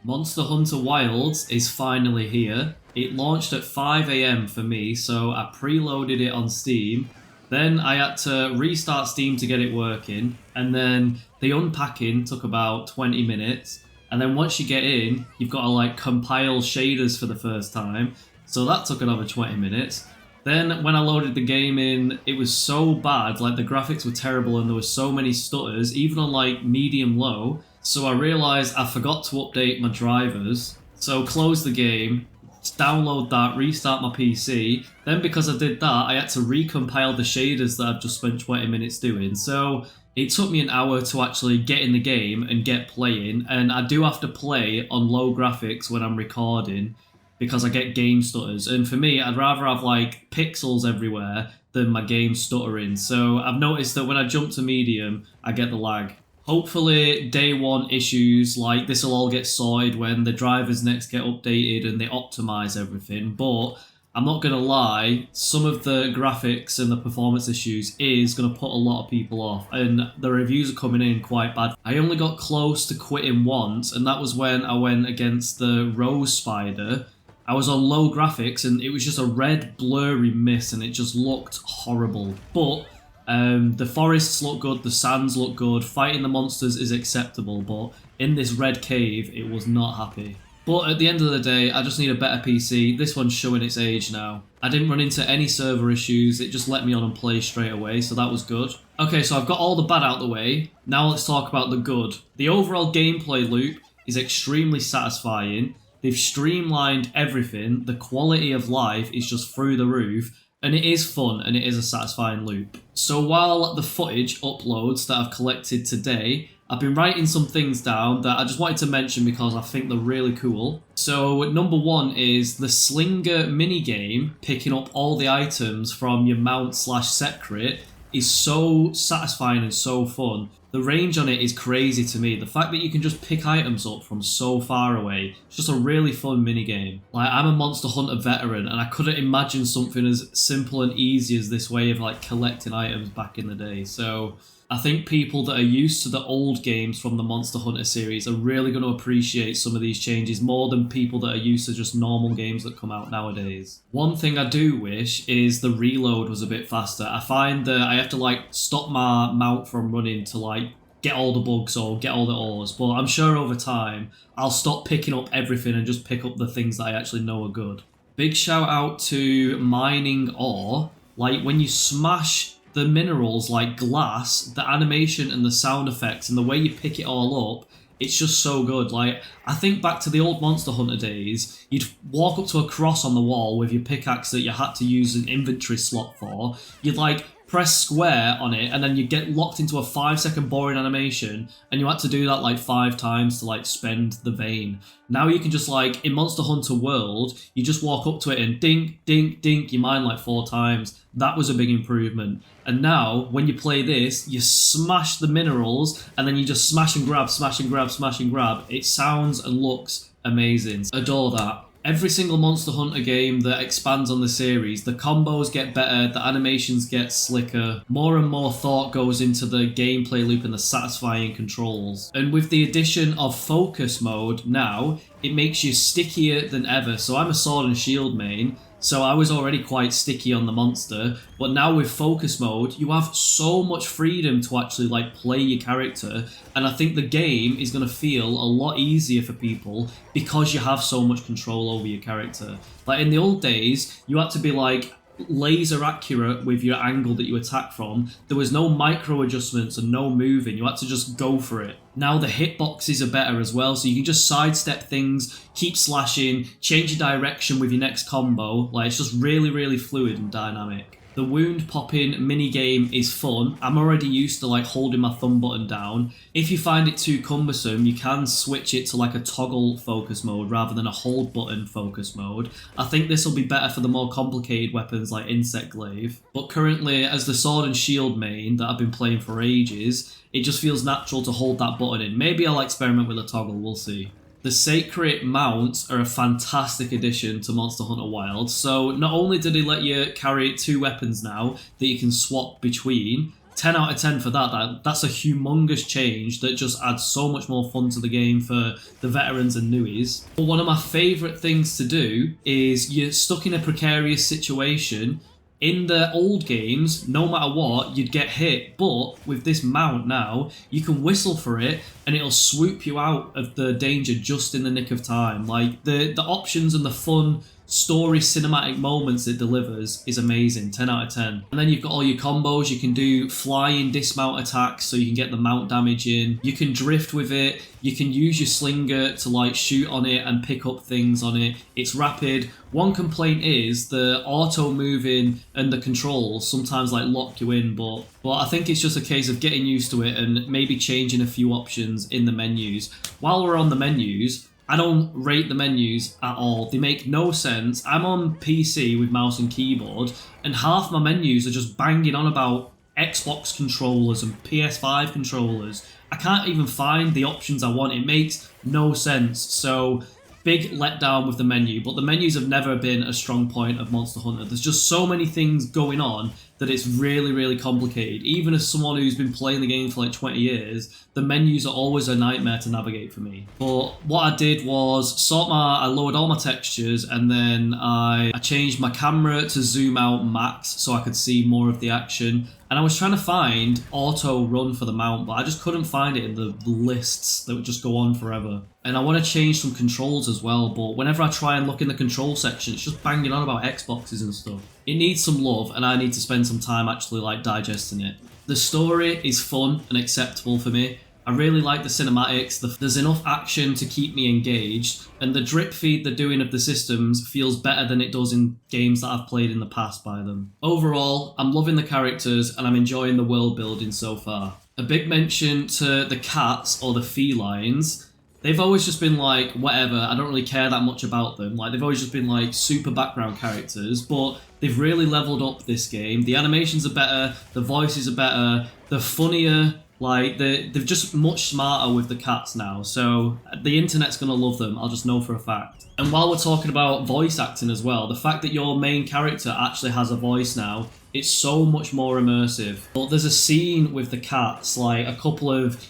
Monster Hunter Wilds is finally here. It launched at 5 a.m. for me, so I preloaded it on Steam. Then I had to restart Steam to get it working, and then the unpacking took about 20 minutes. And then once you get in, you've got to like compile shaders for the first time, so that took another 20 minutes. Then when I loaded the game in, it was so bad, like the graphics were terrible and there were so many stutters, even on like medium low. So I realised I forgot to update my drivers. So close the game, download that, restart my PC. Then because I did that, I had to recompile the shaders that I've just spent 20 minutes doing. So it took me an hour to actually get in the game and get playing. And I do have to play on low graphics when I'm recording, because I get game stutters. And for me, I'd rather have like pixels everywhere than my game stuttering. So I've noticed that when I jump to medium, I get the lag. Hopefully day one issues like this will all get sorted when the drivers next get updated and they optimize everything. But I'm not going to lie, some of the graphics and the performance issues is going to put a lot of people off, and the reviews are coming in quite bad. I only got close to quitting once, and that was when I went against the Rose Spider. I was on low graphics and it was just a red blurry mist and it just looked horrible. But the forests look good, the sands look good, fighting the monsters is acceptable, but in this red cave it was not happy. But at the end of the day, I just need a better PC. This one's showing its age now. I didn't run into any server issues, it just let me on and play straight away, so that was good. Okay, so I've got all the bad out the way. Now let's talk about the good. The overall gameplay loop is extremely satisfying. They've streamlined everything, the quality of life is just through the roof, and it is fun and it is a satisfying loop. So while the footage uploads that I've collected today, I've been writing some things down that I just wanted to mention because I think they're really cool. So number one is the Slinger Mini-Game, picking up all the items from your mount/secret, is so satisfying and so fun. The range on it is crazy to me. The fact that you can just pick items up from so far away, it's just a really fun minigame. Like, I'm a Monster Hunter veteran and I couldn't imagine something as simple and easy as this way of like collecting items back in the day. So I think people that are used to the old games from the Monster Hunter series are really going to appreciate some of these changes more than people that are used to just normal games that come out nowadays. One thing I do wish is the reload was a bit faster. I find that I have to like stop my mount from running to like get all the bugs or get all the ores, but I'm sure over time I'll stop picking up everything and just pick up the things that I actually know are good. Big shout out to mining ore. Like when you smash the minerals like glass, the animation and the sound effects and the way you pick it all up, it's just so good. Like, I think back to the old Monster Hunter days, you'd walk up to a cross on the wall with your pickaxe that you had to use an inventory slot for. You'd like press square on it and then you get locked into a 5-second boring animation, and you had to do that like 5 times to like spend the vein. Now you can just like, in Monster Hunter World, you just walk up to it and dink, dink, dink, you mine like 4 times. That was a big improvement. And now, when you play this, you smash the minerals and then you just smash and grab, smash and grab, smash and grab. It sounds and looks amazing. Adore that. Every single Monster Hunter game that expands on the series, the combos get better, the animations get slicker, more and more thought goes into the gameplay loop and the satisfying controls. And with the addition of focus mode now, it makes you stickier than ever. So I'm a sword and shield main, so I was already quite sticky on the monster, but now with focus mode, you have so much freedom to actually like play your character, and I think the game is going to feel a lot easier for people because you have so much control over your character. Like in the old days, you had to be like laser accurate with your angle that you attack from. There was no micro adjustments and no moving, you had to just go for it. Now the hitboxes are better as well, so you can just sidestep things, keep slashing, change your direction with your next combo. Like, it's just really, really fluid and dynamic. The wound popping minigame is fun. I'm already used to like holding my thumb button down. If you find it too cumbersome, you can switch it to like a toggle focus mode rather than a hold button focus mode. I think this will be better for the more complicated weapons like Insect Glaive. But currently, as the sword and shield main that I've been playing for ages, it just feels natural to hold that button in. Maybe I'll experiment with a toggle, we'll see. The Seikret Mount are a fantastic addition to Monster Hunter Wilds. So not only do they let you carry 2 weapons now that you can swap between, 10 out of 10 for that. That's a humongous change that just adds so much more fun to the game for the veterans and newies. But one of my favourite things to do is you're stuck in a precarious situation. In the old games, no matter what, you'd get hit, but with this mount now, you can whistle for it and it'll swoop you out of the danger just in the nick of time. Like, the options and the fun story cinematic moments it delivers is amazing. 10 out of 10. And then you've got all your combos. You can do flying dismount attacks so you can get the mount damage in. You can drift with it. You can use your slinger to like shoot on it and pick up things on it. It's rapid. One complaint is the auto moving and the controls sometimes like lock you in, but I think it's just a case of getting used to it and maybe changing a few options in the menus. While we're on the menus, I don't rate the menus at all. They make no sense. I'm on PC with mouse and keyboard, and half my menus are just banging on about Xbox controllers and PS5 controllers. I can't even find the options I want. It makes no sense. So, big letdown with the menu, but the menus have never been a strong point of Monster Hunter. There's just so many things going on that it's really, really complicated. Even as someone who's been playing the game for like 20 years, the menus are always a nightmare to navigate for me. But what I did was I lowered all my textures, and then I changed my camera to zoom out max so I could see more of the action. And I was trying to find auto run for the mount, but I just couldn't find it in the lists that would just go on forever. And I want to change some controls as well, but whenever I try and look in the control section, it's just banging on about Xboxes and stuff. It needs some love, and I need to spend some time actually like digesting it. The story is fun and acceptable for me. I really like the cinematics. There's enough action to keep me engaged, and the drip feed they're doing of the systems feels better than it does in games that I've played in the past by them. Overall, I'm loving the characters and I'm enjoying the world building so far. A big mention to the cats or the felines. They've always just been like, whatever, I don't really care that much about them. Like, they've always just been like super background characters, but they've really leveled up this game. The animations are better, the voices are better, they're funnier. Like, they're just much smarter with the cats now, so the internet's gonna love them, I'll just know for a fact. And while we're talking about voice acting as well, the fact that your main character actually has a voice now, it's so much more immersive. But there's a scene with the cats, like a couple of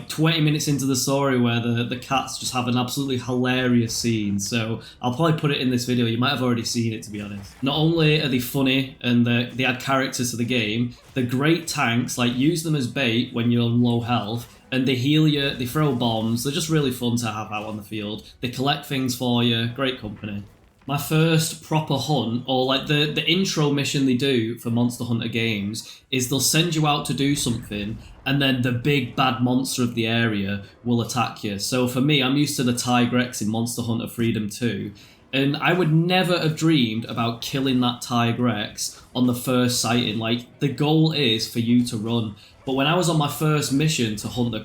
20 minutes into the story where the cats just have an absolutely hilarious scene, so I'll probably put it in this video. You might have already seen it, to be honest. Not only are they funny and they add characters to the game, they're great tanks. Like, use them as bait when you're on low health, and they heal you, they throw bombs. They're just really fun to have out on the field. They collect things for you, great company. My first proper hunt, or like the intro mission they do for Monster Hunter games, is they'll send you out to do something, and then the big bad monster of the area will attack you. So for me, I'm used to the Tigrex in Monster Hunter Freedom 2, and I would never have dreamed about killing that Tigrex on the first sighting. Like, the goal is for you to run. But when I was on my first mission to hunt the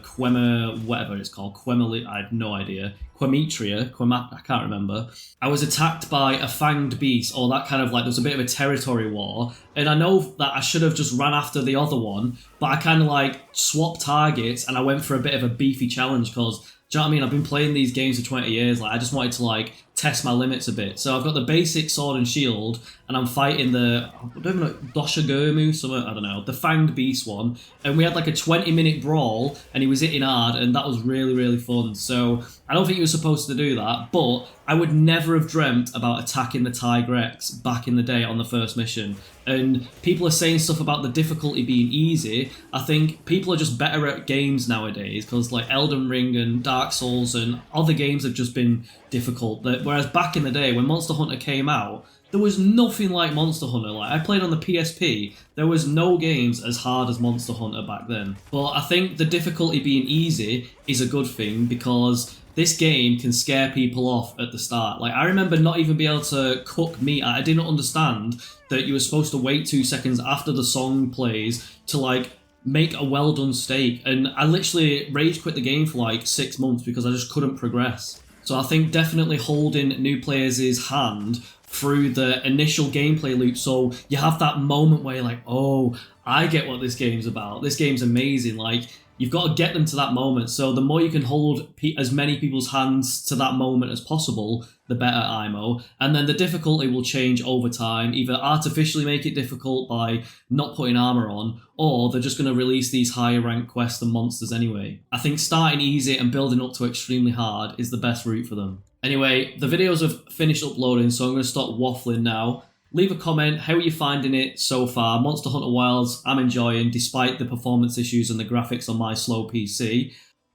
whatever it's called, I have no idea, I can't remember. I was attacked by a fanged beast, or that kind of like, there was a bit of a territory war, and I know that I should have just ran after the other one, but I kind of like swapped targets and I went for a bit of a beefy challenge because, do you know what I mean? I've been playing these games for 20 years, like I just wanted to like test my limits a bit. So I've got the basic sword and shield, and I'm fighting the, I don't know, Doshagurmu, something, I don't know, the fanged beast one, and we had like a 20-minute brawl, and he was hitting hard, and that was really, really fun. So I don't think he was supposed to do that, but I would never have dreamt about attacking the Tigrex back in the day on the first mission. And people are saying stuff about the difficulty being easy. I think people are just better at games nowadays, because like Elden Ring and Dark Souls and other games have just been difficult. Whereas back in the day when Monster Hunter came out, there was nothing like Monster Hunter. Like, I played on the PSP, there was no games as hard as Monster Hunter back then. But I think the difficulty being easy is a good thing, because this game can scare people off at the start. Like, I remember not even being able to cook meat. I didn't understand that you were supposed to wait 2 seconds after the song plays to like make a well done steak. And I literally rage quit the game for like 6 months because I just couldn't progress. So I think definitely holding new players' hand through the initial gameplay loop, so you have that moment where you're like, oh, I get what this game's about. This game's amazing. Like, You've got to get them to that moment. So the more you can hold as many people's hands to that moment as possible, the better IMO. And then the difficulty will change over time. Either artificially make it difficult by not putting armor on, or they're just going to release these higher rank quests and monsters anyway. I think starting easy and building up to extremely hard is the best route for them. Anyway, the videos have finished uploading, so I'm going to stop waffling now. Leave a comment, how are you finding it so far? Monster Hunter Wilds, I'm enjoying, despite the performance issues and the graphics on my slow PC.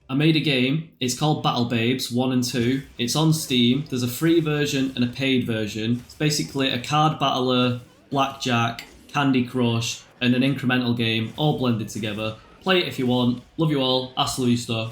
I made a game, it's called Battle Babes 1 and 2. It's on Steam, there's a free version and a paid version. It's basically a card battler, blackjack, Candy Crush, and an incremental game, all blended together. Play it if you want. Love you all, hasta la vista.